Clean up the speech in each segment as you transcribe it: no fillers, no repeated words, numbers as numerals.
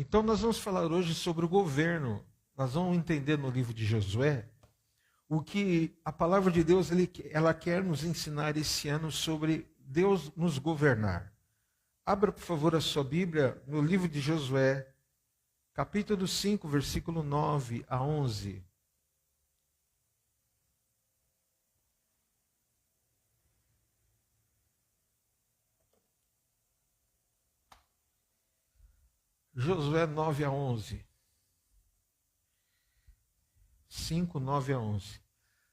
Então nós vamos falar hoje sobre o governo. Nós vamos entender no livro de Josué o que a palavra de Deus ela quer nos ensinar esse ano sobre Deus nos governar. Abra, por favor, a sua Bíblia no livro de Josué, capítulo 5, versículo 9 a 11. Josué 9 a 11. 5, 9 a 11.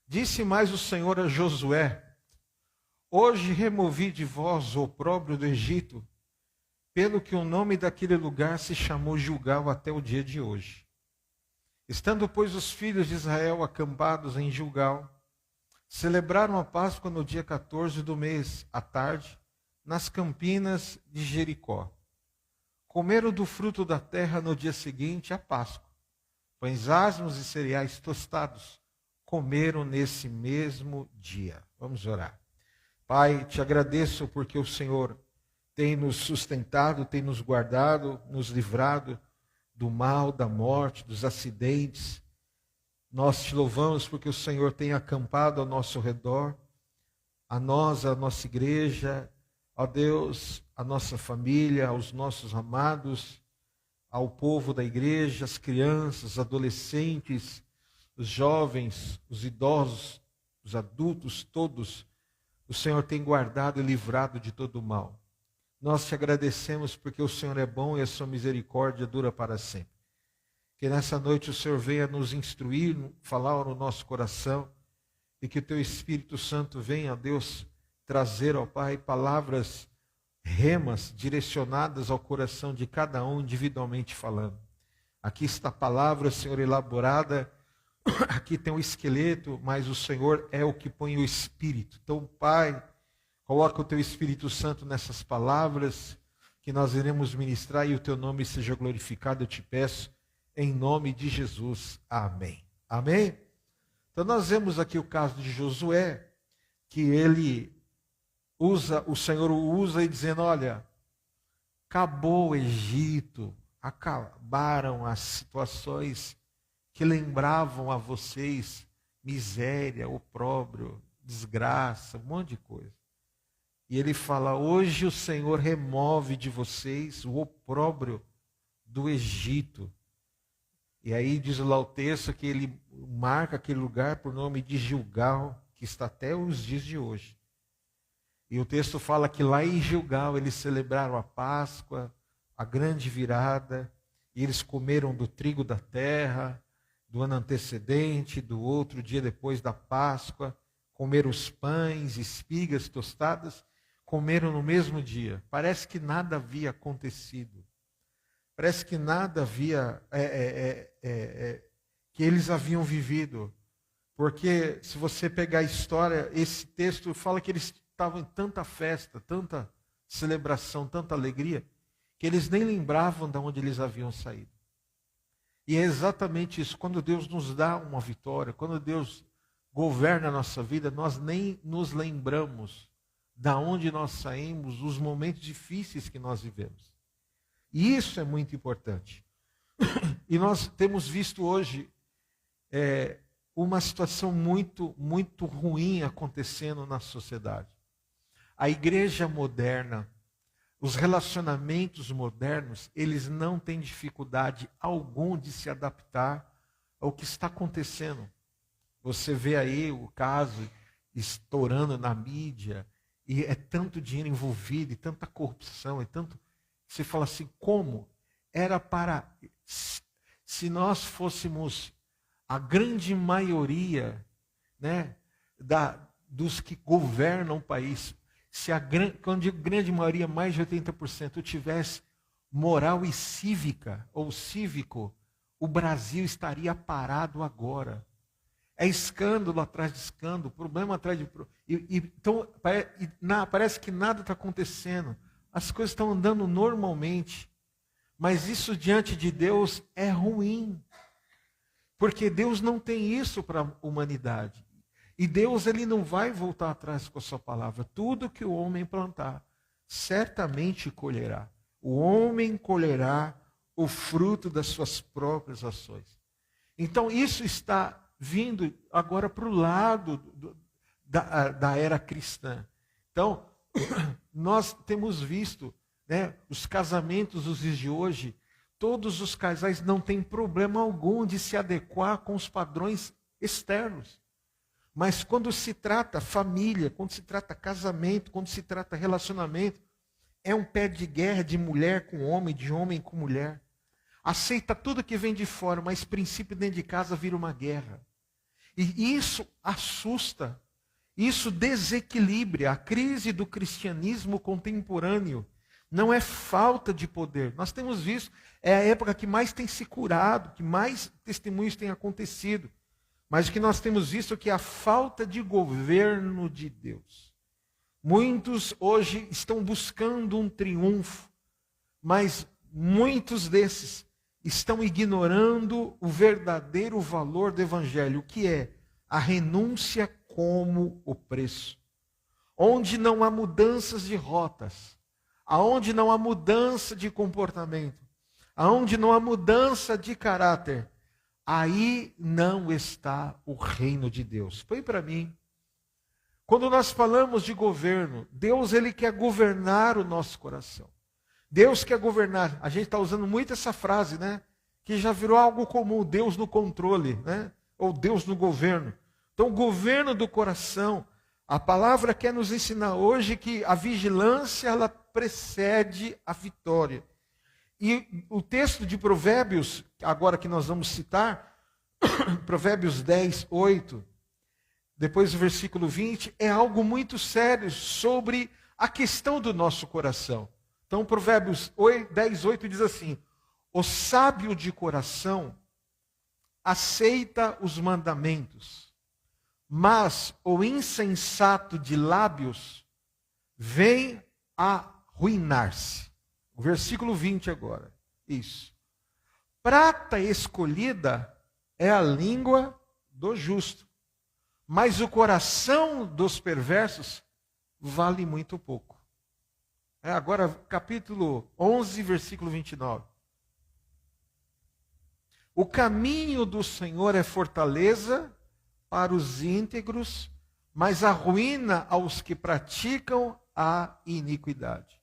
Disse mais o Senhor a Josué: hoje removi de vós o opróbrio do Egito, pelo que o nome daquele lugar se chamou Gilgal até o dia de hoje. Estando, pois, os filhos de Israel acampados em Gilgal, celebraram a Páscoa no dia 14 do mês, à tarde, nas campinas de Jericó. Comeram do fruto da terra no dia seguinte à Páscoa. Pães asmos e cereais tostados comeram nesse mesmo dia. Vamos orar. Pai, te agradeço porque o Senhor tem nos sustentado, tem nos guardado, nos livrado do mal, da morte, dos acidentes. Nós te louvamos porque o Senhor tem acampado ao nosso redor, a nós, a nossa igreja, ó Deus, a nossa família, aos nossos amados, ao povo da igreja, as crianças, os adolescentes, os jovens, os idosos, os adultos, todos, o Senhor tem guardado e livrado de todo o mal. Nós te agradecemos porque o Senhor é bom e a sua misericórdia dura para sempre. Que nessa noite o Senhor venha nos instruir, falar no nosso coração, e que o teu Espírito Santo venha, Deus, trazer, ó Pai, palavras remas direcionadas ao coração de cada um individualmente falando. Aqui está a palavra, Senhor, elaborada. Aqui tem o esqueleto, mas o Senhor é o que põe o Espírito. Então, Pai, coloca o teu Espírito Santo nessas palavras que nós iremos ministrar e o teu nome seja glorificado, eu te peço, em nome de Jesus. Amém. Amém? Então nós vemos aqui o caso de Josué, que o Senhor o usa e dizendo, olha, acabou o Egito, acabaram as situações que lembravam a vocês miséria, opróbrio, desgraça, um monte de coisa. E ele fala, hoje o Senhor remove de vocês o opróbrio do Egito. E aí diz lá o texto que ele marca aquele lugar por nome de Gilgal, que está até os dias de hoje. E o texto fala que lá em Gilgal eles celebraram a Páscoa, a grande virada, e eles comeram do trigo da terra, do ano antecedente, do outro dia depois da Páscoa, comeram os pães, espigas tostadas, comeram no mesmo dia. Parece que nada havia acontecido. Parece que nada havia, que eles haviam vivido. Porque se você pegar a história, esse texto fala que eles estavam em tanta festa, tanta celebração, tanta alegria, que eles nem lembravam de onde eles haviam saído. E é exatamente isso, quando Deus nos dá uma vitória, quando Deus governa a nossa vida, nós nem nos lembramos de onde nós saímos, dos momentos difíceis que nós vivemos. E isso é muito importante. E nós temos visto hoje uma situação muito, muito ruim acontecendo na sociedade. A igreja moderna, os relacionamentos modernos, eles não têm dificuldade alguma de se adaptar ao que está acontecendo. Você vê aí o caso estourando na mídia, e é tanto dinheiro envolvido, e tanta corrupção, e tanto... Você fala assim, como? Era para... Se nós fôssemos a grande maioria, né, dos que governam o país, quando digo grande maioria, mais de 80%, tivesse moral e cívica, ou cívico, o Brasil estaria parado agora. É escândalo atrás de escândalo, problema atrás de... Então, parece que nada está acontecendo. As coisas estão andando normalmente. Mas isso diante de Deus é ruim. Porque Deus não tem isso para a humanidade. E Deus, ele não vai voltar atrás com a sua palavra. Tudo que o homem plantar, certamente colherá. O homem colherá o fruto das suas próprias ações. Então, isso está vindo agora para o lado da era cristã. Então, nós temos visto, né, os casamentos dos dias de hoje, todos os casais não têm problema algum de se adequar com os padrões externos. Mas quando se trata família, quando se trata casamento, quando se trata relacionamento, é um pé de guerra de mulher com homem, de homem com mulher. Aceita tudo que vem de fora, mas princípio dentro de casa vira uma guerra. E isso assusta, isso desequilibra. A crise do cristianismo contemporâneo não é falta de poder. Nós temos visto, é a época que mais tem se curado, que mais testemunhos têm acontecido. Mas o que nós temos visto é que a falta de governo de Deus. Muitos hoje estão buscando um triunfo, mas muitos desses estão ignorando o verdadeiro valor do Evangelho, que é a renúncia como o preço. Onde não há mudanças de rotas, aonde não há mudança de comportamento, aonde não há mudança de caráter, aí não está o reino de Deus. Põe para mim. Quando nós falamos de governo, Deus ele quer governar o nosso coração. Deus quer governar. A gente está usando muito essa frase, né? Que já virou algo comum, Deus no controle, né? Ou Deus no governo. Então, o governo do coração, a palavra quer nos ensinar hoje que a vigilância, ela precede a vitória. E o texto de Provérbios, agora que nós vamos citar, Provérbios 10, 8, depois do versículo 20, é algo muito sério sobre a questão do nosso coração. Então, Provérbios 10, 8 diz assim: o sábio de coração aceita os mandamentos, mas o insensato de lábios vem a arruinar-se. O versículo 20 agora. Isso. Prata escolhida é a língua do justo, mas o coração dos perversos vale muito pouco. Agora, capítulo 11, versículo 29. O caminho do Senhor é fortaleza para os íntegros, mas a ruína aos que praticam a iniquidade.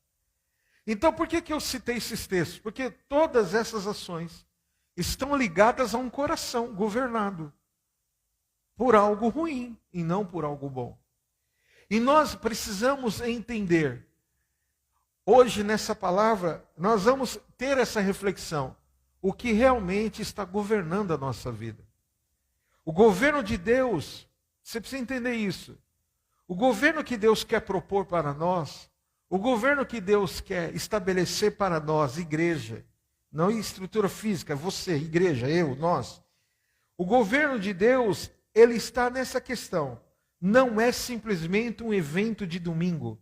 Então, por que eu citei esses textos? Porque todas essas ações estão ligadas a um coração governado por algo ruim e não por algo bom. E nós precisamos entender, hoje nessa palavra, nós vamos ter essa reflexão, o que realmente está governando a nossa vida. O governo de Deus, você precisa entender isso. O governo que Deus quer propor para nós, o governo que Deus quer estabelecer para nós, igreja, não estrutura física, você, igreja, eu, nós. O governo de Deus, ele está nessa questão. Não é simplesmente um evento de domingo.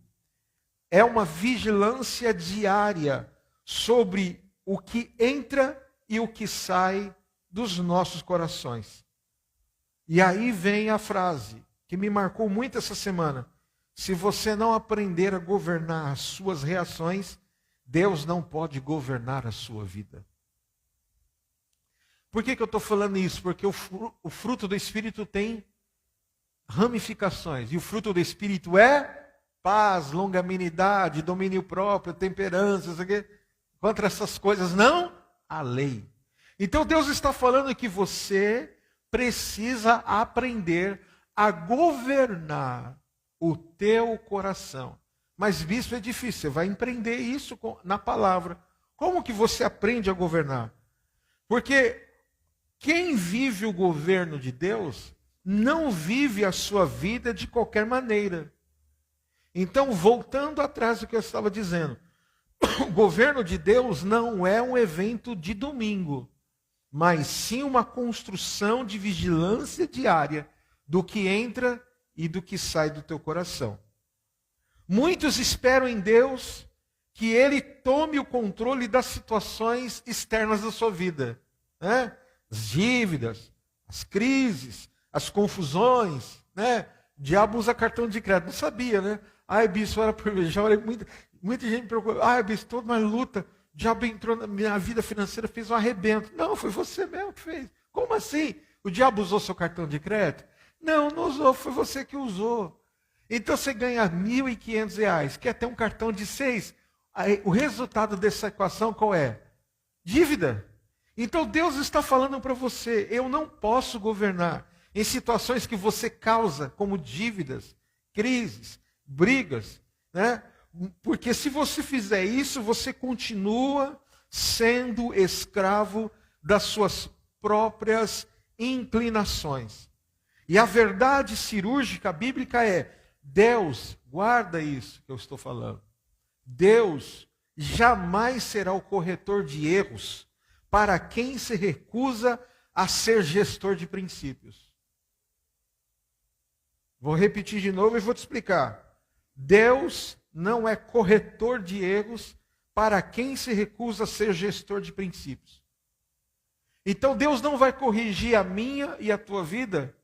É uma vigilância diária sobre o que entra e o que sai dos nossos corações. E aí vem a frase que me marcou muito essa semana. Se você não aprender a governar as suas reações, Deus não pode governar a sua vida. Por que eu estou falando isso? Porque o fruto do Espírito tem ramificações. E o fruto do Espírito é paz, longanimidade, domínio próprio, temperança, isso aqui. Contra essas coisas não há lei. Então Deus está falando que você precisa aprender a governar o teu coração. Mas, bispo, é difícil. Você vai empreender isso na palavra. Como que você aprende a governar? Porque quem vive o governo de Deus não vive a sua vida de qualquer maneira. Então, voltando atrás do que eu estava dizendo, o governo de Deus não é um evento de domingo, mas sim uma construção de vigilância diária do que entra e do que sai do teu coração. Muitos esperam em Deus que Ele tome o controle das situações externas da sua vida, né? As dívidas, as crises, as confusões, né? O diabo usa cartão de crédito, não sabia, né? Ai, bispo, ora por mim, já orei muita gente me preocupa. Ai, bispo, toda uma luta O diabo entrou na minha vida financeira, fez um arrebento. Não, foi você mesmo que fez. Como assim? O diabo usou seu cartão de crédito? Não, não usou, foi você que usou. Então você ganha R$1.500, quer ter um cartão de 6. Aí, o resultado dessa equação qual é? Dívida. Então Deus está falando para você, eu não posso governar em situações que você causa, como dívidas, crises, brigas, né? Porque se você fizer isso, você continua sendo escravo das suas próprias inclinações. E a verdade cirúrgica bíblica é, Deus, guarda isso que eu estou falando, Deus jamais será o corretor de erros para quem se recusa a ser gestor de princípios. Vou repetir de novo e vou te explicar. Deus não é corretor de erros para quem se recusa a ser gestor de princípios. Então Deus não vai corrigir a minha e a tua vida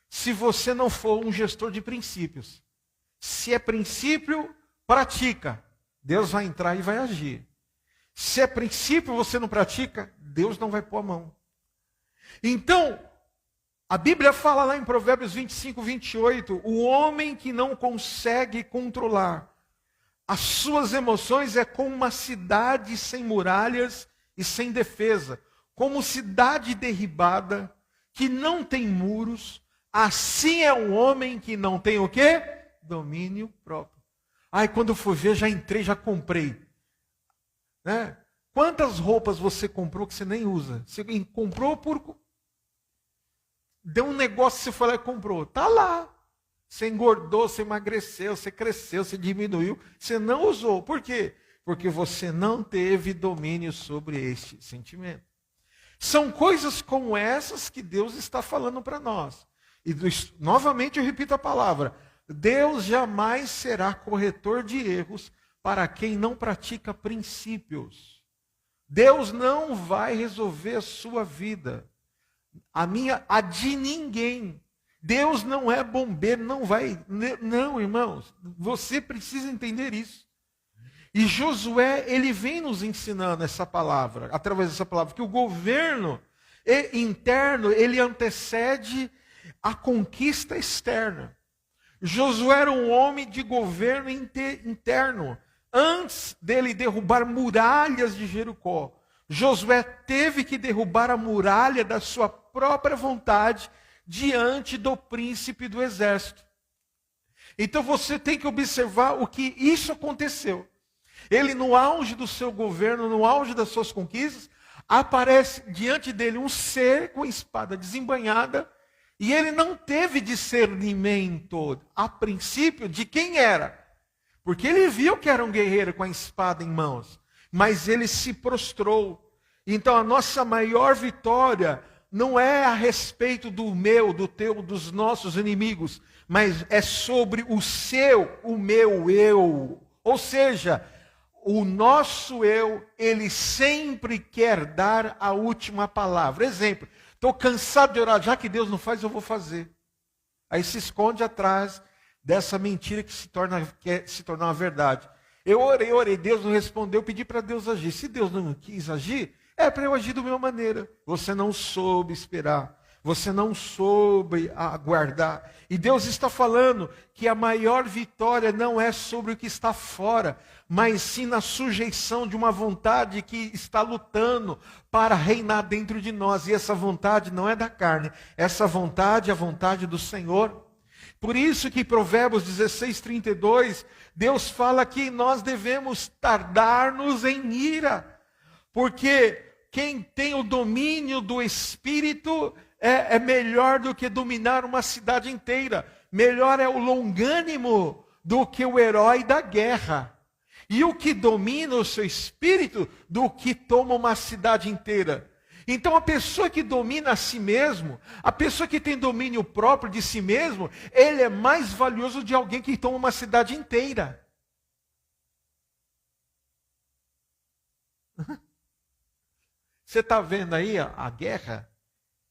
se você não for um gestor de princípios. Se é princípio, pratica. Deus vai entrar e vai agir. Se é princípio você não pratica, Deus não vai pôr a mão. Então, a Bíblia fala lá em Provérbios 25, 28, o homem que não consegue controlar as suas emoções é como uma cidade sem muralhas e sem defesa, como cidade derribada, que não tem muros, assim é um homem que não tem o quê? Domínio próprio. Ai, quando eu for ver, já entrei, já comprei. Né? Quantas roupas você comprou que você nem usa? Você comprou por... Deu um negócio, você foi lá e comprou. Está lá. Você engordou, você emagreceu, você cresceu, você diminuiu. Você não usou. Por quê? Porque você não teve domínio sobre este sentimento. São coisas como essas que Deus está falando para nós. E novamente eu repito a palavra. Deus jamais será corretor de erros para quem não pratica princípios. Deus não vai resolver a sua vida. A de ninguém. Deus não é bombeiro, não vai. Não, irmãos, você precisa entender isso. E Josué, ele vem nos ensinando essa palavra, através dessa palavra, que o governo interno, ele antecede a conquista externa. Josué era um homem de governo interno. Antes dele derrubar muralhas de Jericó, Josué teve que derrubar a muralha da sua própria vontade diante do príncipe do exército. Então você tem que observar o que isso aconteceu. Ele, no auge do seu governo, no auge das suas conquistas, aparece diante dele um ser com espada desembainhada, e ele não teve discernimento, a princípio, de quem era. Porque ele viu que era um guerreiro com a espada em mãos, mas ele se prostrou. Então a nossa maior vitória não é a respeito do meu, do teu, dos nossos inimigos, mas é sobre o seu, o meu eu. Ou seja, o nosso eu, ele sempre quer dar a última palavra. Exemplo, estou cansado de orar, já que Deus não faz, eu vou fazer. Aí se esconde atrás dessa mentira que se torna uma verdade. Eu orei, Deus não respondeu, eu pedi para Deus agir. Se Deus não quis agir, é para eu agir da minha maneira. Você não soube esperar, você não soube aguardar. E Deus está falando que a maior vitória não é sobre o que está fora, mas sim na sujeição de uma vontade que está lutando para reinar dentro de nós. E essa vontade não é da carne, essa vontade é a vontade do Senhor. Por isso que em Provérbios 16, 32, Deus fala que nós devemos tardar-nos em ira. Porque quem tem o domínio do Espírito é melhor do que dominar uma cidade inteira. Melhor é o longânimo do que o herói da guerra. E o que domina o seu espírito do que toma uma cidade inteira. Então a pessoa que domina a si mesmo, a pessoa que tem domínio próprio de si mesmo, ele é mais valioso de alguém que toma uma cidade inteira. Você está vendo aí a guerra?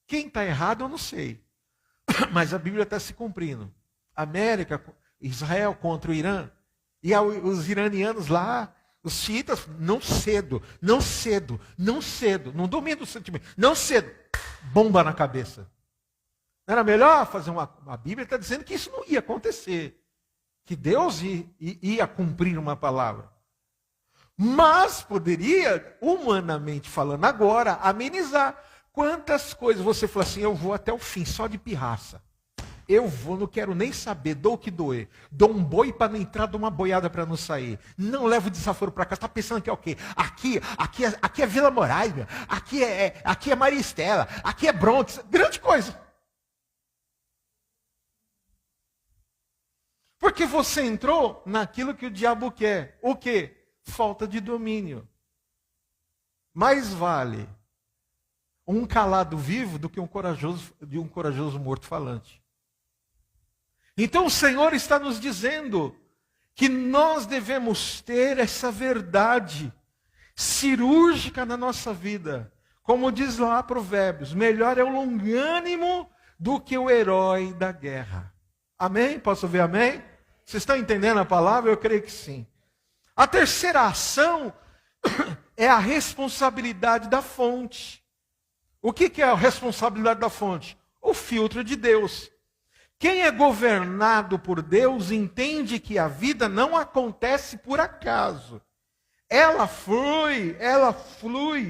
Quem está errado eu não sei. Mas a Bíblia está se cumprindo. América, Israel contra o Irã. E os iranianos lá, Os xiitas, não cedo, não cedo, não cedo, não domina o sentimento, não cedo, bomba na cabeça. Não era melhor fazer uma... A Bíblia está dizendo que isso não ia acontecer, que Deus ia cumprir uma palavra. Mas poderia, humanamente falando agora, amenizar. Quantas coisas você fala assim, eu vou até o fim, só de pirraça. Eu vou, não quero nem saber, dou o que doer. Dou um boi para não entrar, dou uma boiada para não sair. Não levo desaforo para casa. Está pensando que é o quê? Aqui é Vila Moraes, meu. Aqui é Maria Estela, aqui é Bronx. Grande coisa. Porque você entrou naquilo que o diabo quer. O quê? Falta de domínio. Mais vale um calado vivo do que um corajoso morto falante. Então o Senhor está nos dizendo que nós devemos ter essa verdade cirúrgica na nossa vida. Como diz lá Provérbios, melhor é o longânimo do que o herói da guerra. Amém? Posso ouvir amém? Vocês estão entendendo a palavra? Eu creio que sim. A terceira ação é a responsabilidade da fonte. O que é a responsabilidade da fonte? O filtro de Deus. Quem é governado por Deus entende que a vida não acontece por acaso. Ela flui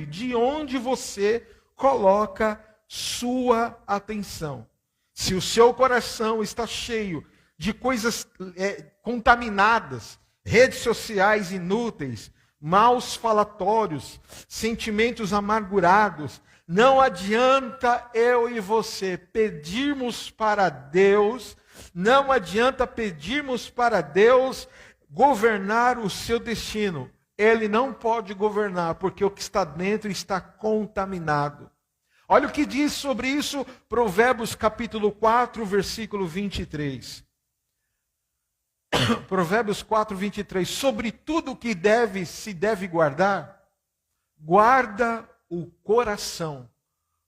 de onde você coloca sua atenção. Se o seu coração está cheio de coisas contaminadas, redes sociais inúteis, maus falatórios, sentimentos amargurados, não adianta eu e você pedirmos para Deus, não adianta pedirmos para Deus governar o seu destino. Ele não pode governar, porque o que está dentro está contaminado. Olha o que diz sobre isso Provérbios capítulo 4, versículo 23. Provérbios 4, 23. Sobre tudo o que se deve guardar, guarda o coração,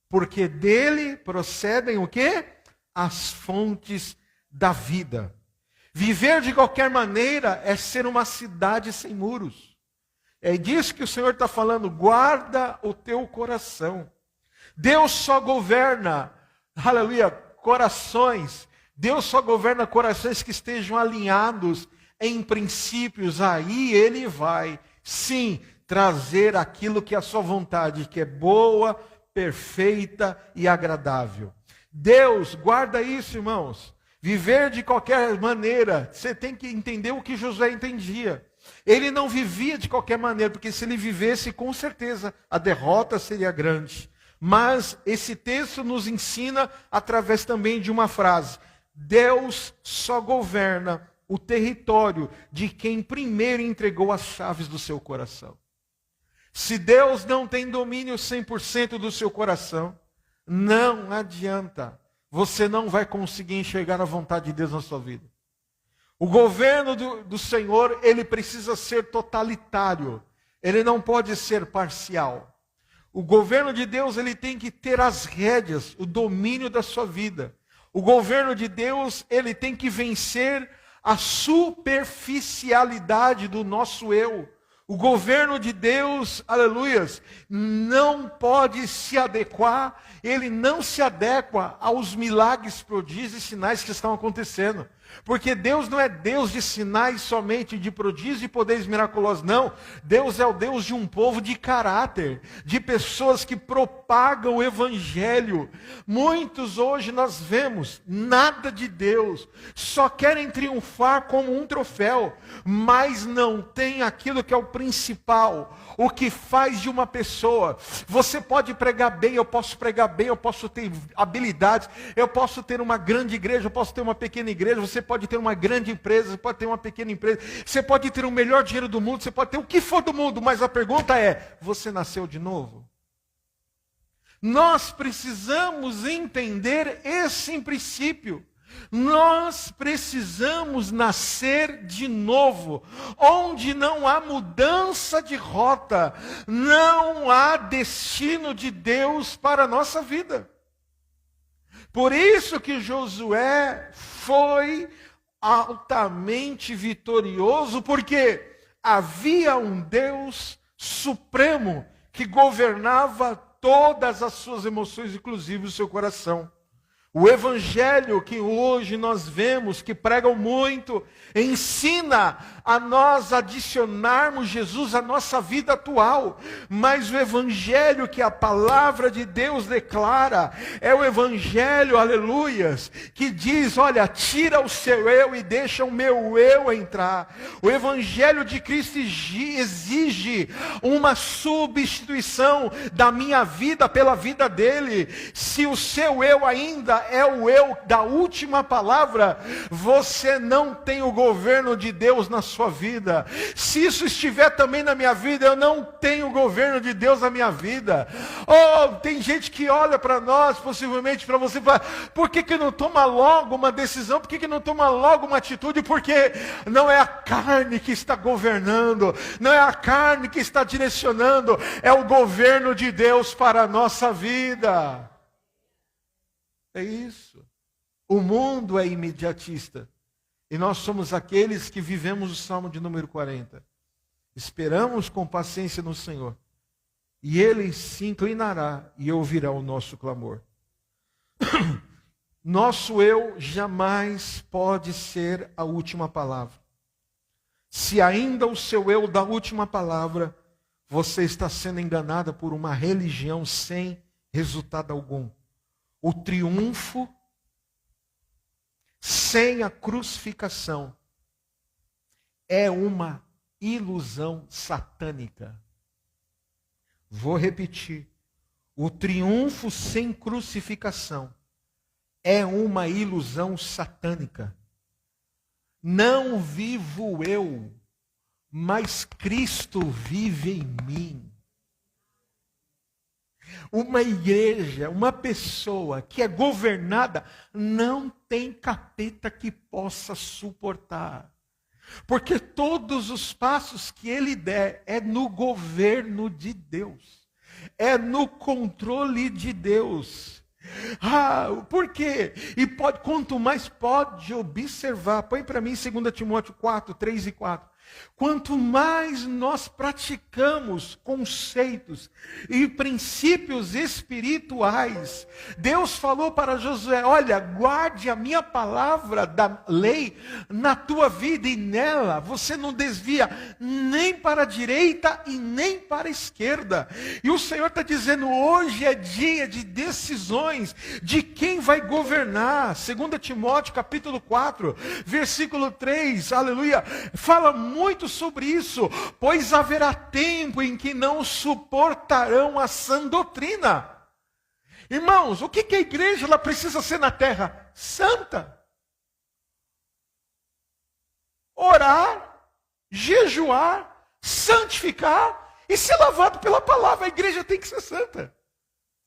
porque dele procedem o quê? As fontes da vida. Viver de qualquer maneira é ser uma cidade sem muros. É disso que o Senhor está falando, guarda o teu coração. Deus só governa, aleluia, corações. Deus só governa corações que estejam alinhados em princípios. Aí Ele vai, sim, trazer aquilo que é a sua vontade, que é boa, perfeita e agradável. Deus, guarda isso, irmãos. Viver de qualquer maneira, você tem que entender o que Josué entendia. Ele não vivia de qualquer maneira, porque se ele vivesse, com certeza, a derrota seria grande. Mas esse texto nos ensina através também de uma frase. Deus só governa o território de quem primeiro entregou as chaves do seu coração. Se Deus não tem domínio 100% do seu coração, não adianta. Você não vai conseguir enxergar a vontade de Deus na sua vida. O governo do Senhor, ele precisa ser totalitário. Ele não pode ser parcial. O governo de Deus, ele tem que ter as rédeas, o domínio da sua vida. O governo de Deus, ele tem que vencer a superficialidade do nosso eu. O governo de Deus, aleluias, não pode se adequar, ele não se adequa aos milagres, prodígios e sinais que estão acontecendo. Porque Deus não é Deus de sinais somente, de prodígios e poderes miraculosos, não. Deus é o Deus de um povo de caráter, de pessoas que propagam o evangelho. Muitos hoje nós vemos nada de Deus, só querem triunfar como um troféu, mas não tem aquilo que é o principal, o que faz de uma pessoa. Você pode pregar bem, eu posso pregar bem, eu posso ter habilidades, eu posso ter uma grande igreja, eu posso ter uma pequena igreja, você pode ter uma grande empresa, você pode ter uma pequena empresa, você pode ter o melhor dinheiro do mundo, você pode ter o que for do mundo, mas a pergunta é, você nasceu de novo? Nós precisamos entender esse princípio. Nós precisamos nascer de novo, onde não há mudança de rota, não há destino de Deus para a nossa vida. Por isso que Josué foi altamente vitorioso, porque havia um Deus supremo que governava todas as suas emoções, inclusive o seu coração. O evangelho que hoje nós vemos, que pregam muito, ensina a nós adicionarmos Jesus à nossa vida atual. Mas o evangelho que a palavra de Deus declara, é o evangelho, aleluias, que diz, olha, tira o seu eu e deixa o meu eu entrar. O evangelho de Cristo exige uma substituição da minha vida pela vida dele. Se o seu eu ainda é o eu da última palavra, você não tem o governo de Deus na sua vida. Se isso estiver também na minha vida, eu não tenho o governo de Deus na minha vida. Oh, tem gente que olha para nós, possivelmente para você, e fala, por que não toma logo uma decisão? Por que não toma logo uma atitude? Porque não é a carne que está governando, não é a carne que está direcionando, é o governo de Deus para a nossa vida. É isso. O mundo é imediatista. E nós somos aqueles que vivemos o Salmo de número 40. Esperamos com paciência no Senhor. E Ele se inclinará e ouvirá o nosso clamor. Nosso eu jamais pode ser a última palavra. Se ainda o seu eu da última palavra, você está sendo enganada por uma religião sem resultado algum. O triunfo sem a crucificação é uma ilusão satânica. Vou repetir. O triunfo sem crucificação é uma ilusão satânica. Não vivo eu, mas Cristo vive em mim. Uma igreja, uma pessoa que é governada, não tem capeta que possa suportar. Porque todos os passos que ele der é no governo de Deus. É no controle de Deus. Por quê? E quanto mais pode observar, põe para mim 2 Timóteo 4, 3 e 4. Quanto mais nós praticamos conceitos e princípios espirituais, Deus falou para Josué, olha, guarde a minha palavra da lei na tua vida e nela você não desvia nem para a direita e nem para a esquerda. E o Senhor está dizendo, hoje é dia de decisões de quem vai governar. 2 Timóteo capítulo 4, versículo 3, aleluia, fala muito sobre isso, pois haverá tempo em que não suportarão a sã doutrina. Irmãos, o que a igreja ela precisa ser na terra? Santa. Orar, jejuar, santificar e ser lavado pela palavra. A igreja tem que ser santa.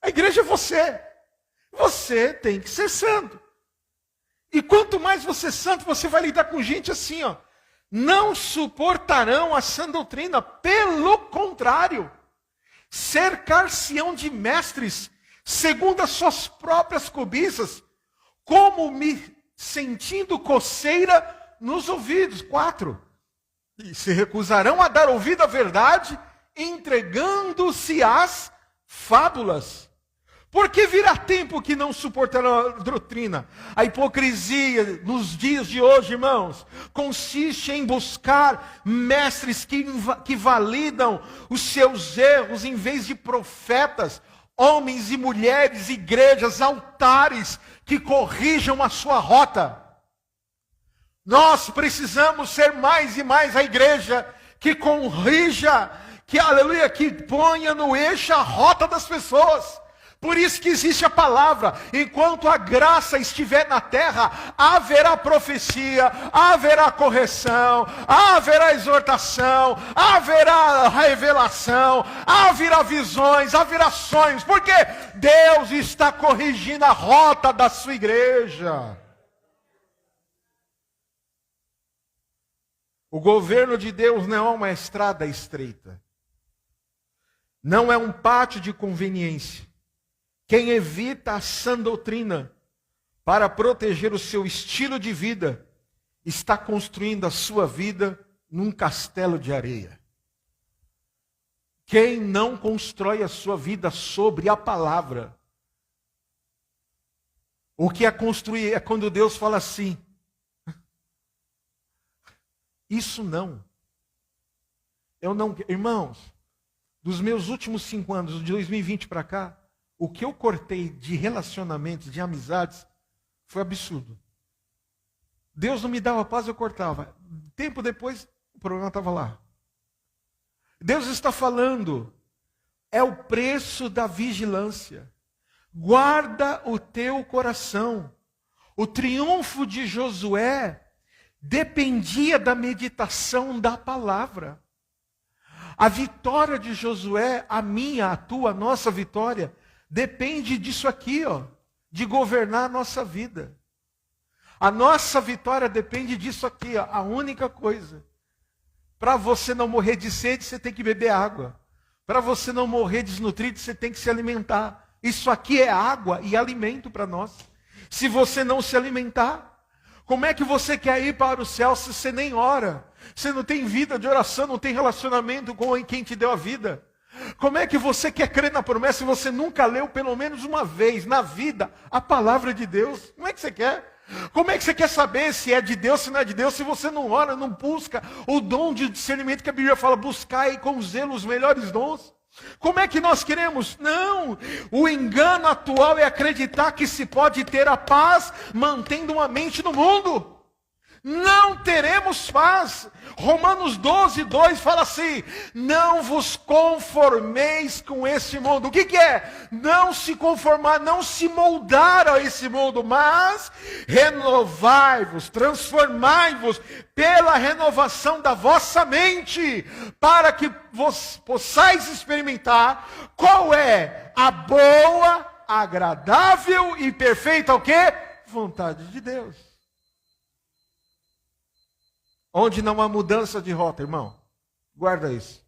A igreja é você. Você tem que ser santo. E quanto mais você é santo, você vai lidar com gente assim, ó. Não suportarão a sã doutrina, pelo contrário, cercar-se-ão de mestres, segundo as suas próprias cobiças, como me sentindo coceira nos ouvidos. 4. E se recusarão a dar ouvido à verdade, entregando-se às fábulas. Porque virá tempo que não suportarão a doutrina. A hipocrisia nos dias de hoje, irmãos, consiste em buscar mestres que validam os seus erros em vez de profetas, homens e mulheres, igrejas, altares que corrijam a sua rota. Nós precisamos ser mais e mais a igreja que corrija, que aleluia, que ponha no eixo a rota das pessoas. Por isso que existe a palavra. Enquanto a graça estiver na terra, haverá profecia, haverá correção, haverá exortação, haverá revelação, haverá visões, haverá sonhos. Porque Deus está corrigindo a rota da sua igreja. O governo de Deus não é uma estrada estreita. Não é um pátio de conveniência. Quem evita a sã doutrina para proteger o seu estilo de vida, está construindo a sua vida num castelo de areia. Quem não constrói a sua vida sobre a palavra. O que é construir é quando Deus fala assim. Isso não. Eu não, irmãos, dos meus últimos 5 anos, de 2020 para cá, o que eu cortei de relacionamentos, de amizades, foi absurdo. Deus não me dava paz, eu cortava. Tempo depois, o problema estava lá. Deus está falando, é o preço da vigilância. Guarda o teu coração. O triunfo de Josué dependia da meditação da palavra. A vitória de Josué, a minha, a tua, a nossa vitória, depende disso aqui, ó, de governar a nossa vida. A nossa vitória depende disso aqui, ó, a única coisa. Para você não morrer de sede, você tem que beber água. Para você não morrer desnutrido, você tem que se alimentar. Isso aqui é água e alimento para nós. Se você não se alimentar, como é que você quer ir para o céu se você nem ora? Você não tem vida de oração, não tem relacionamento com quem te deu a vida. Como é que você quer crer na promessa se você nunca leu pelo menos uma vez na vida a palavra de Deus? Como é que você quer? Como é que você quer saber se é de Deus, se não é de Deus, se você não ora, não busca o dom de discernimento que a Bíblia fala, buscai com zelo os melhores dons? Como é que nós queremos? Não! O engano atual é acreditar que se pode ter a paz mantendo uma mente no mundo. Não teremos paz. Romanos 12, 2 fala assim, não vos conformeis com esse mundo. O que é? Não se conformar, não se moldar a esse mundo, mas renovai-vos, transformai-vos pela renovação da vossa mente, para que vos possais experimentar qual é a boa, agradável e perfeita o quê? Vontade de Deus. Onde não há mudança de rota, irmão, guarda isso.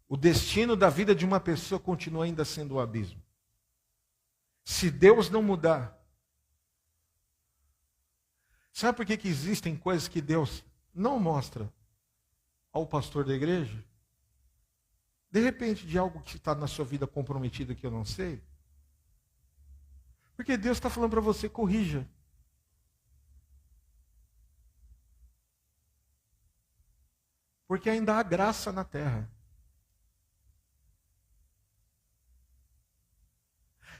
O destino da vida de uma pessoa continua ainda sendo o abismo. Se Deus não mudar. Sabe por que existem coisas que Deus não mostra ao pastor da igreja? De repente, de algo que está na sua vida comprometido que eu não sei. Porque Deus está falando para você, corrija. Porque ainda há graça na terra.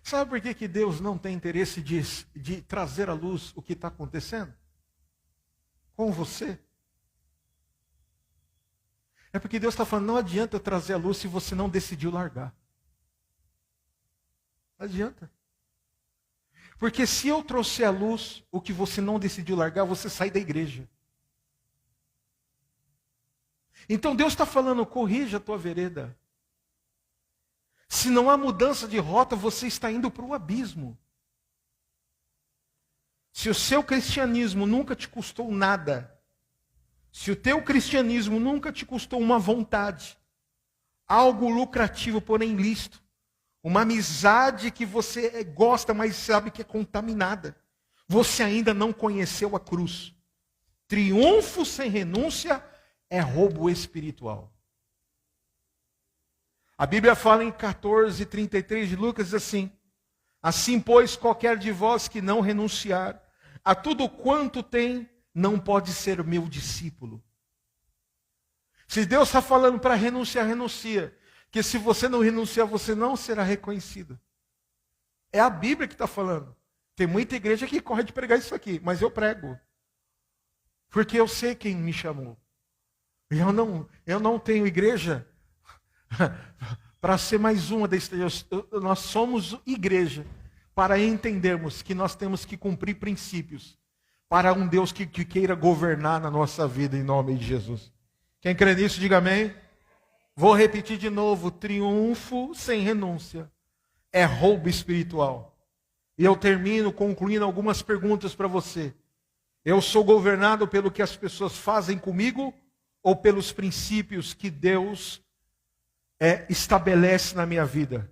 Sabe por que Deus não tem interesse de trazer à luz o que está acontecendo com você? É porque Deus está falando, não adianta eu trazer à luz se você não decidiu largar. Não adianta. Porque se eu trouxer à luz o que você não decidiu largar, você sai da igreja. Então Deus está falando, corrija a tua vereda. Se não há mudança de rota, você está indo para o abismo. Se o seu cristianismo nunca te custou nada, se o teu cristianismo nunca te custou uma vontade, algo lucrativo, porém lícito, uma amizade que você gosta, mas sabe que é contaminada, você ainda não conheceu a cruz. Triunfo sem renúncia é roubo espiritual. A Bíblia fala em 14:33 de Lucas assim, assim pois qualquer de vós que não renunciar a tudo quanto tem, não pode ser meu discípulo. Se Deus está falando para renunciar, renuncia. Que se você não renunciar, você não será reconhecido. É a Bíblia que está falando. Tem muita igreja que corre de pregar isso aqui, mas eu prego. Porque eu sei quem me chamou. Eu não tenho igreja para ser mais uma desse. Nós somos igreja para entendermos que nós temos que cumprir princípios para um Deus que queira governar na nossa vida em nome de Jesus. Quem crê nisso, diga amém. Vou repetir de novo, triunfo sem renúncia é roubo espiritual. E eu termino concluindo algumas perguntas para você. Eu sou governado pelo que as pessoas fazem comigo ou pelos princípios que Deus estabelece na minha vida?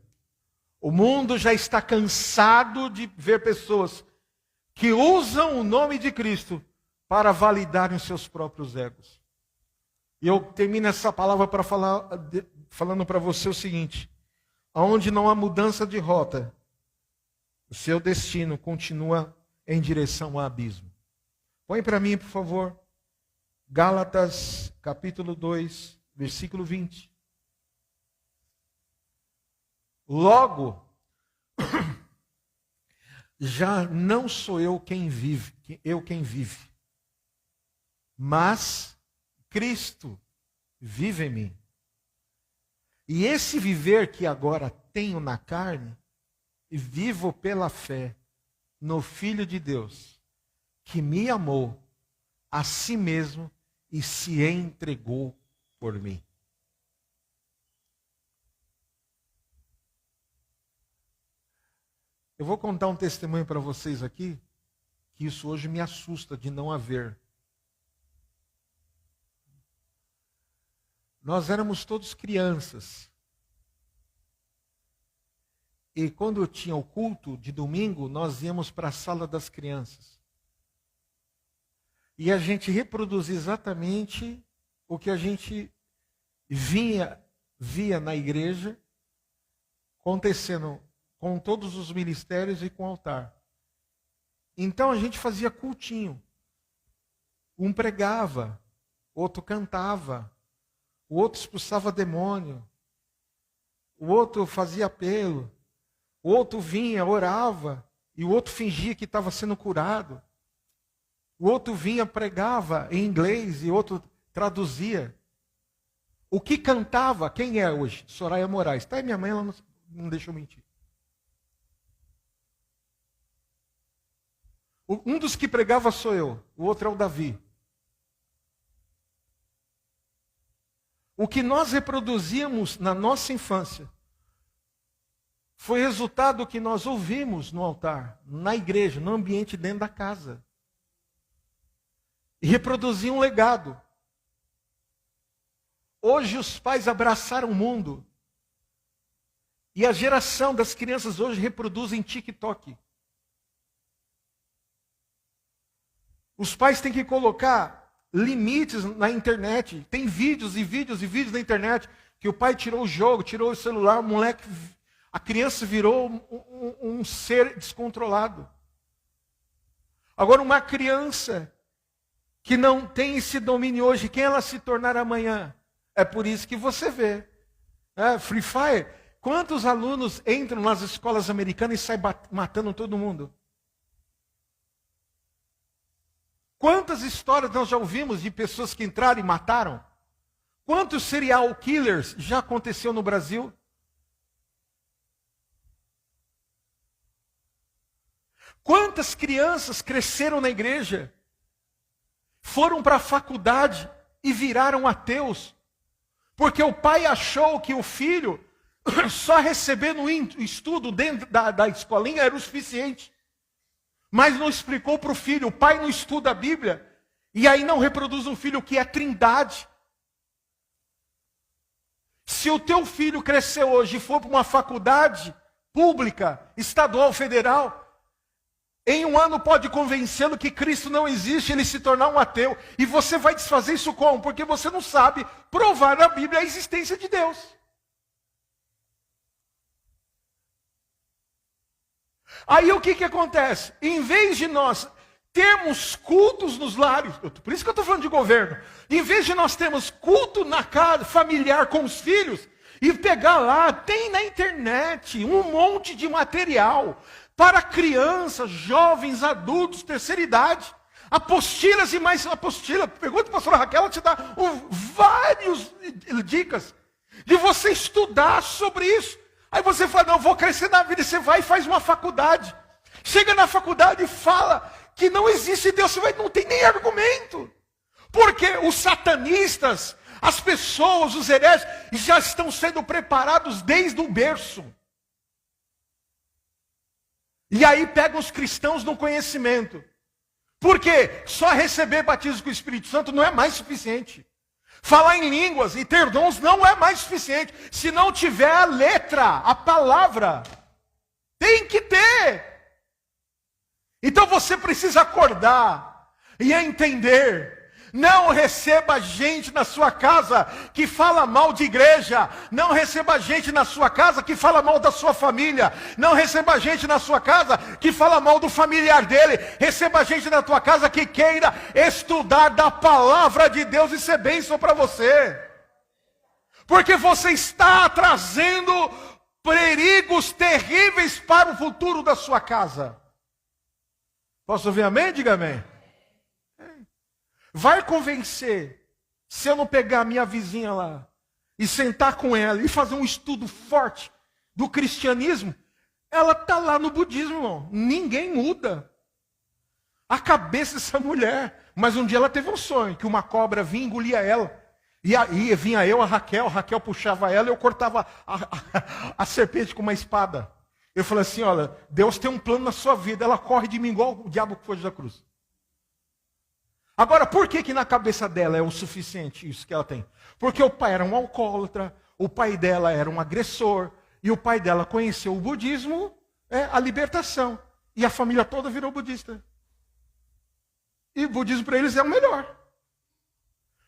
O mundo já está cansado de ver pessoas que usam o nome de Cristo para validarem os seus próprios egos. E eu termino essa palavra para falando para você o seguinte: aonde não há mudança de rota, o seu destino continua em direção ao abismo. Põe para mim, por favor, Gálatas, capítulo 2, versículo 20. Logo, já não sou eu quem vive, mas Cristo vive em mim. E esse viver que agora tenho na carne, vivo pela fé no Filho de Deus, que me amou a si mesmo e se entregou por mim. Eu vou contar um testemunho para vocês aqui, que isso hoje me assusta de não haver. Nós éramos todos crianças. E quando tinha o culto de domingo, nós íamos para a sala das crianças. E a gente reproduzia exatamente o que a gente via na igreja acontecendo com todos os ministérios e com o altar. Então a gente fazia cultinho. Um pregava, outro cantava, o outro expulsava demônio, o outro fazia apelo, o outro vinha, orava, e o outro fingia que estava sendo curado. O outro vinha, pregava em inglês e o outro traduzia. O que cantava, quem é hoje? Soraya Moraes. Tá aí minha mãe, ela não deixou mentir. Um dos que pregava sou eu, o outro é o Davi. O que nós reproduzíamos na nossa infância foi resultado do que nós ouvimos no altar, na igreja, no ambiente dentro da casa. E reproduzia um legado. Hoje os pais abraçaram o mundo. E a geração das crianças hoje reproduzem TikTok. Os pais têm que colocar limites na internet. Tem vídeos e vídeos e vídeos na internet que o pai tirou o jogo, tirou o celular, o moleque, a criança virou um ser descontrolado. Agora uma criança que não tem esse domínio hoje, quem ela se tornar amanhã? É por isso que você vê. Free Fire. Quantos alunos entram nas escolas americanas e saem matando todo mundo? Quantas histórias nós já ouvimos de pessoas que entraram e mataram? Quantos serial killers já aconteceu no Brasil? Quantas crianças cresceram na igreja, foram para a faculdade e viraram ateus, porque o pai achou que o filho só recebendo estudo dentro da escolinha era o suficiente. Mas não explicou para o filho, o pai não estuda a Bíblia, e aí não reproduz um filho que é trindade. Se o teu filho crescer hoje e for para uma faculdade pública, estadual, federal, em um ano pode convencê-lo que Cristo não existe, ele se tornar um ateu. E você vai desfazer isso como? Porque você não sabe provar na Bíblia a existência de Deus. Aí o que acontece? Em vez de nós termos cultos nos lares, por isso que eu estou falando de governo, em vez de nós termos culto na casa familiar com os filhos, e pegar lá, tem na internet um monte de material para crianças, jovens, adultos, terceira idade, apostilas e mais apostilas. Pergunta para a pastora Raquel, ela te dá várias dicas de você estudar sobre isso. Aí você fala, não, eu vou crescer na vida. E você vai e faz uma faculdade. Chega na faculdade e fala que não existe Deus. Você não tem nem argumento. Porque os satanistas, as pessoas, os hereges, já estão sendo preparados desde o berço. E aí pegam os cristãos no conhecimento. Porque só receber batismo com o Espírito Santo não é mais suficiente. Falar em línguas e ter dons não é mais suficiente. Se não tiver a letra, a palavra, tem que ter. Então você precisa acordar e entender. Não receba gente na sua casa que fala mal de igreja. Não receba gente na sua casa que fala mal da sua família. Não receba gente na sua casa que fala mal do familiar dele. Receba gente na tua casa que queira estudar da palavra de Deus e ser bênção para você. Porque você está trazendo perigos terríveis para o futuro da sua casa. Posso ouvir amém? Diga amém. Vai convencer, se eu não pegar a minha vizinha lá, e sentar com ela, e fazer um estudo forte do cristianismo, ela está lá no budismo, irmão. Ninguém muda a cabeça dessa mulher. Mas um dia ela teve um sonho, que uma cobra vinha e engolia ela. E aí vinha eu, a Raquel puxava ela e eu cortava a serpente com uma espada. Eu falei assim, olha, Deus tem um plano na sua vida, ela corre de mim igual o diabo que foi da cruz. Agora, por que na cabeça dela é o suficiente isso que ela tem? Porque o pai era um alcoólatra, o pai dela era um agressor, e o pai dela conheceu o budismo, a libertação. E a família toda virou budista. E o budismo para eles é o melhor.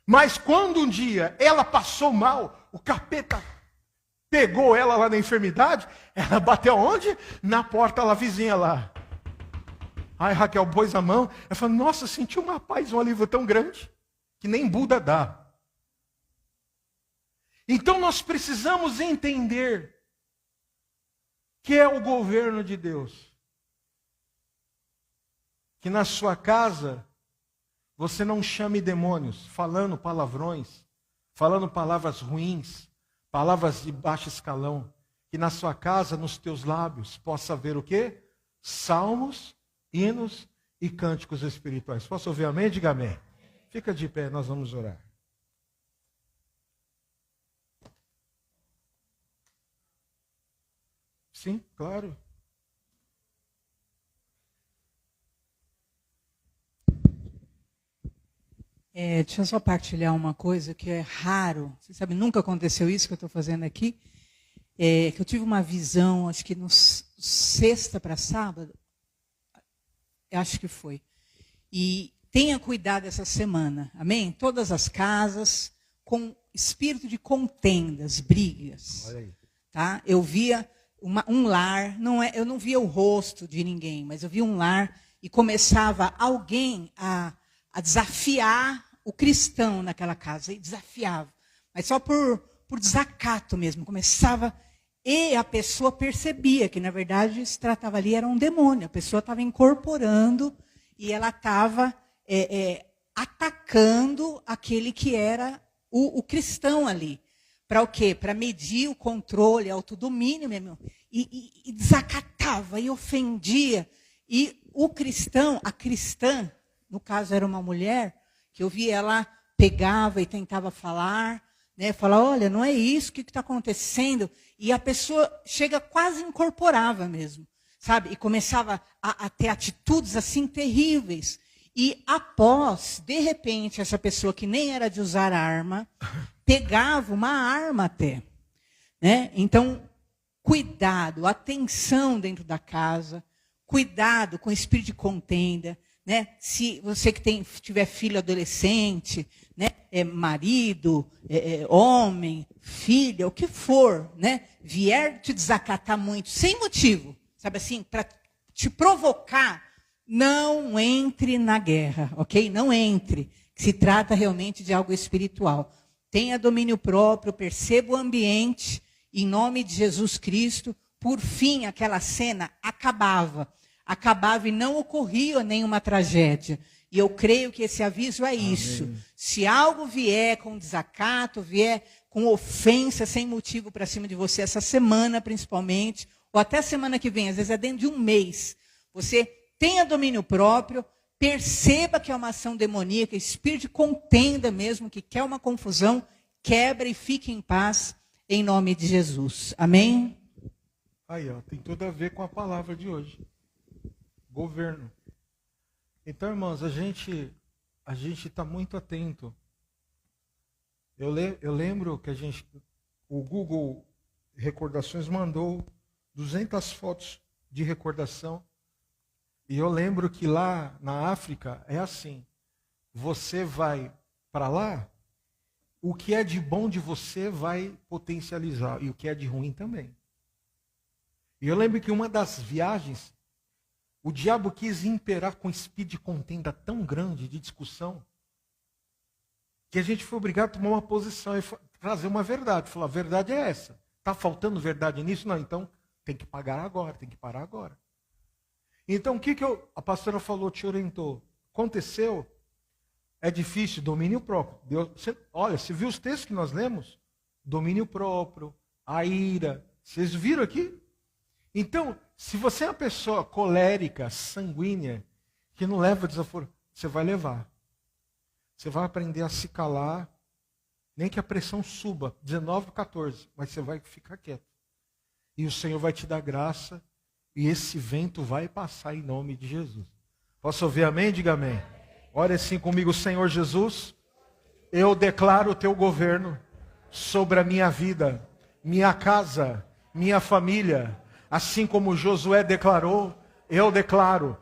Mas quando um dia ela passou mal, o capeta pegou ela lá na enfermidade, ela bateu onde? Na porta lá vizinha lá. Aí Raquel pôs a mão, ela falou, nossa, senti uma paz, um alívio tão grande, que nem Buda dá. Então nós precisamos entender que é o governo de Deus. Que na sua casa, você não chame demônios, falando palavrões, falando palavras ruins, palavras de baixo escalão. Que na sua casa, nos teus lábios, possa haver o quê? Salmos, hinos e cânticos espirituais. Posso ouvir amém? Diga amém. Fica de pé, nós vamos orar. Sim, claro. Deixa eu só partilhar uma coisa que é raro. Você sabe, nunca aconteceu isso que eu estou fazendo aqui. Que eu tive uma visão, acho que no sexta para sábado, acho que foi. E tenha cuidado essa semana, amém? Todas as casas com espírito de contendas, brigas. Olha aí. Tá? Eu via um lar, eu não via o rosto de ninguém, mas eu via um lar e começava alguém a desafiar o cristão naquela casa, e desafiava. Mas só por desacato mesmo, começava, e a pessoa percebia que, na verdade, se tratava ali, era um demônio, a pessoa estava incorporando, e ela estava atacando aquele que era o cristão ali. Para o quê? Para medir o controle, autodomínio mesmo, e desacatava, e ofendia, e o cristão, a cristã, no caso era uma mulher, que eu vi ela pegava e tentava falar, né, falar, olha, não é isso, o que está acontecendo? E a pessoa chega quase incorporava mesmo, sabe? E começava a ter atitudes assim terríveis. E após, de repente, essa pessoa que nem era de usar arma, pegava uma arma até. Né? Então, cuidado, atenção dentro da casa, cuidado com o espírito de contenda. Né? Se você que tiver filho adolescente, né? Marido, homem, filha, o que for, né? Vier te desacatar muito, sem motivo, sabe assim, para te provocar, não entre na guerra, ok? Não entre. Se trata realmente de algo espiritual. Tenha domínio próprio, perceba o ambiente, em nome de Jesus Cristo. Por fim, aquela cena acabava e não ocorria nenhuma tragédia. E eu creio que esse aviso é isso. Amém. Se algo vier com desacato, vier com ofensa sem motivo para cima de você, essa semana principalmente, ou até semana que vem, às vezes é dentro de um mês, você tenha domínio próprio, perceba que é uma ação demoníaca, espírito de contenda mesmo, que quer uma confusão, quebra e fique em paz, em nome de Jesus. Amém? Aí, ó, tem tudo a ver com a palavra de hoje. Governo. Então, irmãos, a gente está muito atento. Eu lembro que o Google Recordações mandou 200 fotos de recordação. E eu lembro que lá na África é assim. você vai para lá, o que é de bom de você vai potencializar, e o que é de ruim também. E eu lembro que uma das viagens, o diabo quis imperar com espírito de contenda tão grande, de discussão, que a gente foi obrigado a tomar uma posição e trazer uma verdade. Falar, a verdade é essa. Está faltando verdade nisso? Não, então tem que pagar agora, tem que parar agora. Então o que a pastora falou, te orientou? Aconteceu, é difícil, domínio próprio. Olha, você viu os textos que nós lemos? Domínio próprio, a ira. Vocês viram aqui? Então, se você é uma pessoa colérica, sanguínea, que não leva desaforo, você vai levar. Você vai aprender a se calar, nem que a pressão suba, 19, 14, mas você vai ficar quieto. E o Senhor vai te dar graça, e esse vento vai passar em nome de Jesus. Posso ouvir amém? Diga amém. Ore assim comigo, Senhor Jesus, eu declaro o teu governo sobre a minha vida, minha casa, minha família, assim como Josué declarou, eu declaro,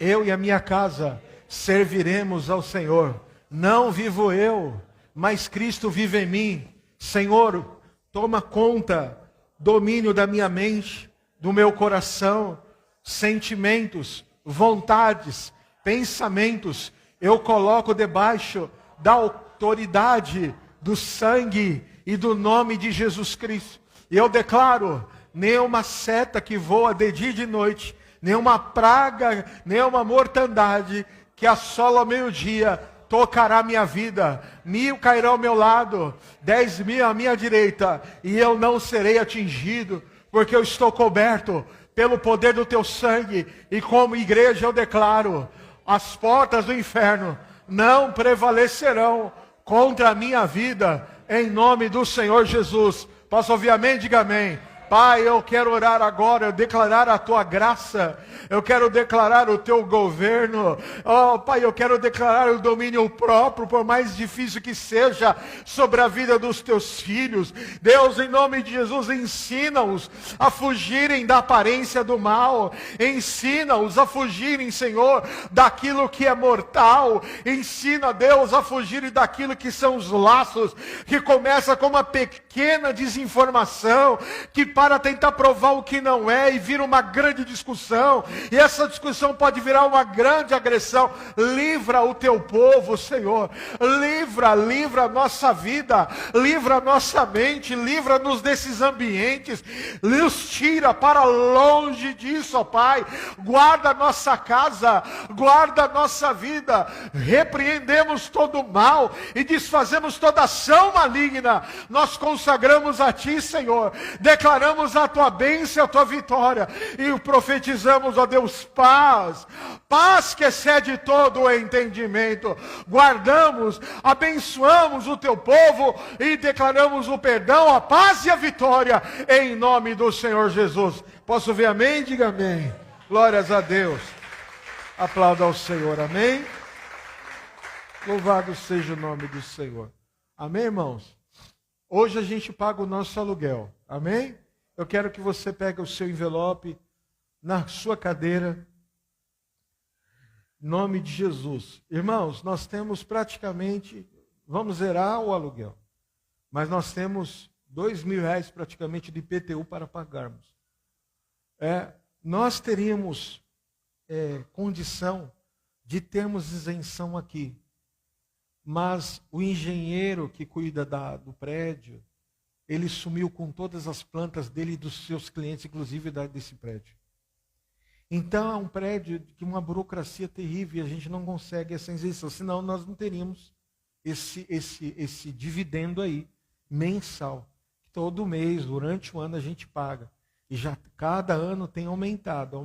eu e a minha casa serviremos ao Senhor. Não vivo eu, mas Cristo vive em mim. Senhor, toma conta, domínio da minha mente, do meu coração, sentimentos, vontades, pensamentos, eu coloco debaixo da autoridade do sangue e do nome de Jesus Cristo. E eu declaro, nenhuma seta que voa de dia e de noite, nenhuma praga, nenhuma mortandade que assola ao meio-dia, tocará minha vida. 1000 cairão ao meu lado, 10.000 à minha direita, e eu não serei atingido, porque eu estou coberto pelo poder do teu sangue, e como igreja eu declaro, as portas do inferno não prevalecerão contra a minha vida, em nome do Senhor Jesus. Posso ouvir amém? Diga amém. Pai, eu quero orar agora, declarar a tua graça, eu quero declarar o teu governo, oh Pai, eu quero declarar o domínio próprio, por mais difícil que seja, sobre a vida dos teus filhos. Deus, em nome de Jesus, ensina-os a fugirem da aparência do mal, ensina-os a fugirem, Senhor, daquilo que é mortal, ensina, Deus, a fugirem daquilo que são os laços, que começa com uma pequena desinformação, que para tentar provar o que não é, e vira uma grande discussão, e essa discussão pode virar uma grande agressão. Livra o teu povo, Senhor, livra a nossa vida, livra a nossa mente, livra-nos desses ambientes, nos tira para longe disso, ó Pai, guarda a nossa casa, guarda a nossa vida, repreendemos todo o mal, e desfazemos toda ação maligna, nós consagramos a Ti, Senhor, declaramos a tua bênção, a tua vitória, e profetizamos, ó Deus, paz que excede todo o entendimento. Guardamos, abençoamos o teu povo e declaramos o perdão, a paz e a vitória em nome do Senhor Jesus. Posso ver amém? Diga amém. Glórias a Deus. Aplauda ao Senhor, amém? Louvado seja o nome do Senhor. Amém, irmãos? Hoje a gente paga o nosso aluguel, amém? Eu quero que você pegue o seu envelope na sua cadeira. Em nome de Jesus. Irmãos, nós temos praticamente, vamos zerar o aluguel, mas nós temos R$2.000 praticamente de IPTU para pagarmos. Nós teríamos condição de termos isenção aqui, mas o engenheiro que cuida do prédio, ele sumiu com todas as plantas dele e dos seus clientes, inclusive desse prédio. Então é um prédio que uma burocracia terrível, e a gente não consegue essa isenção, senão nós não teríamos esse dividendo aí, mensal. Todo mês, durante o ano a gente paga. E já cada ano tem aumentado.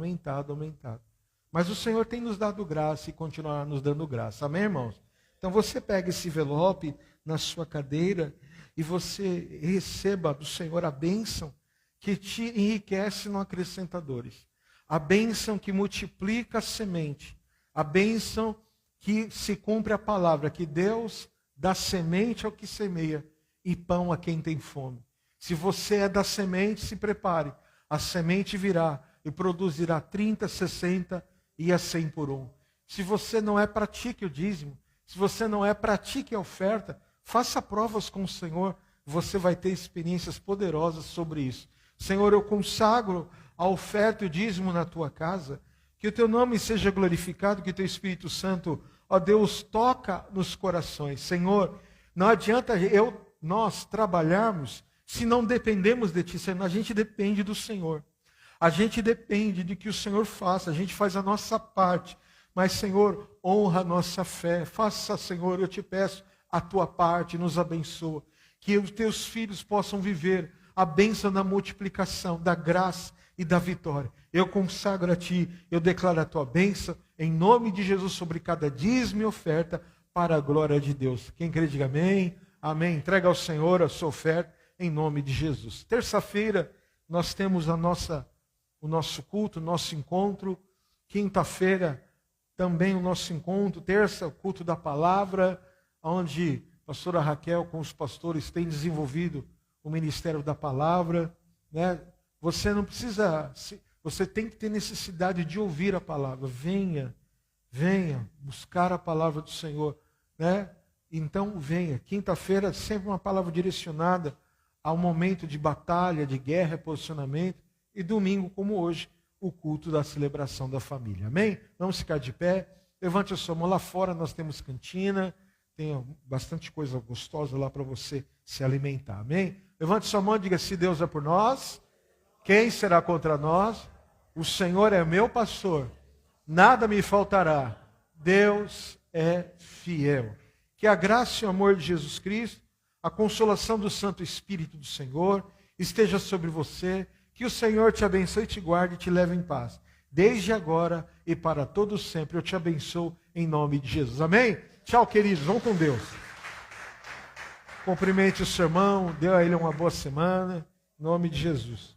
Mas o Senhor tem nos dado graça e continuará nos dando graça. Amém, irmãos? Então você pega esse envelope na sua cadeira e você receba do Senhor a bênção que te enriquece, não acrescenta dores. A bênção que multiplica a semente. A bênção que se cumpre a palavra, que Deus dá semente ao que semeia e pão a quem tem fome. Se você é da semente, se prepare. A semente virá e produzirá 30, 60 e a 100 por um. Se você não é, pratique o dízimo. Se você não é, pratique a oferta. Faça provas com o Senhor. Você vai ter experiências poderosas sobre isso. Senhor, eu consagro a oferta e o dízimo na tua casa. Que o teu nome seja glorificado, que o teu Espírito Santo, ó Deus, toca nos corações. Senhor, não adianta nós trabalharmos se não dependemos de ti. Senhor, a gente depende do Senhor. A gente depende de que o Senhor faça. A gente faz a nossa parte. Mas, Senhor, honra a nossa fé. Faça, Senhor, eu te peço, a tua parte, nos abençoa. Que os teus filhos possam viver a bênção da multiplicação, da graça e da vitória. Eu consagro a ti, eu declaro a tua bênção, em nome de Jesus, sobre cada dízimo e oferta, para a glória de Deus. Quem crê, diga amém. Amém. Entrega ao Senhor a sua oferta, em nome de Jesus. Terça-feira, nós temos o nosso culto, o nosso encontro. Quinta-feira, também o nosso encontro. Terça, o culto da palavra, onde a pastora Raquel, com os pastores, tem desenvolvido o ministério da palavra, né? Você não precisa, você tem que ter necessidade de ouvir a palavra. Venha buscar a palavra do Senhor, né? Então venha. Quinta-feira sempre uma palavra direcionada ao momento de batalha, de guerra, posicionamento. E domingo, como hoje, o culto da celebração da família. Amém? Vamos ficar de pé. Levante a sua mão. Lá fora nós temos cantina. Tem bastante coisa gostosa lá para você se alimentar. Amém? Levante sua mão e diga: se Deus é por nós, quem será contra nós? O Senhor é meu pastor, nada me faltará. Deus é fiel. Que a graça e o amor de Jesus Cristo, a consolação do Santo Espírito do Senhor, esteja sobre você. Que o Senhor te abençoe, te guarde e te leve em paz. Desde agora e para todos sempre. Eu te abençoo em nome de Jesus. Amém? Tchau, queridos. Vão com Deus. Cumprimente o seu irmão. Dê a ele uma boa semana. Em nome de Jesus.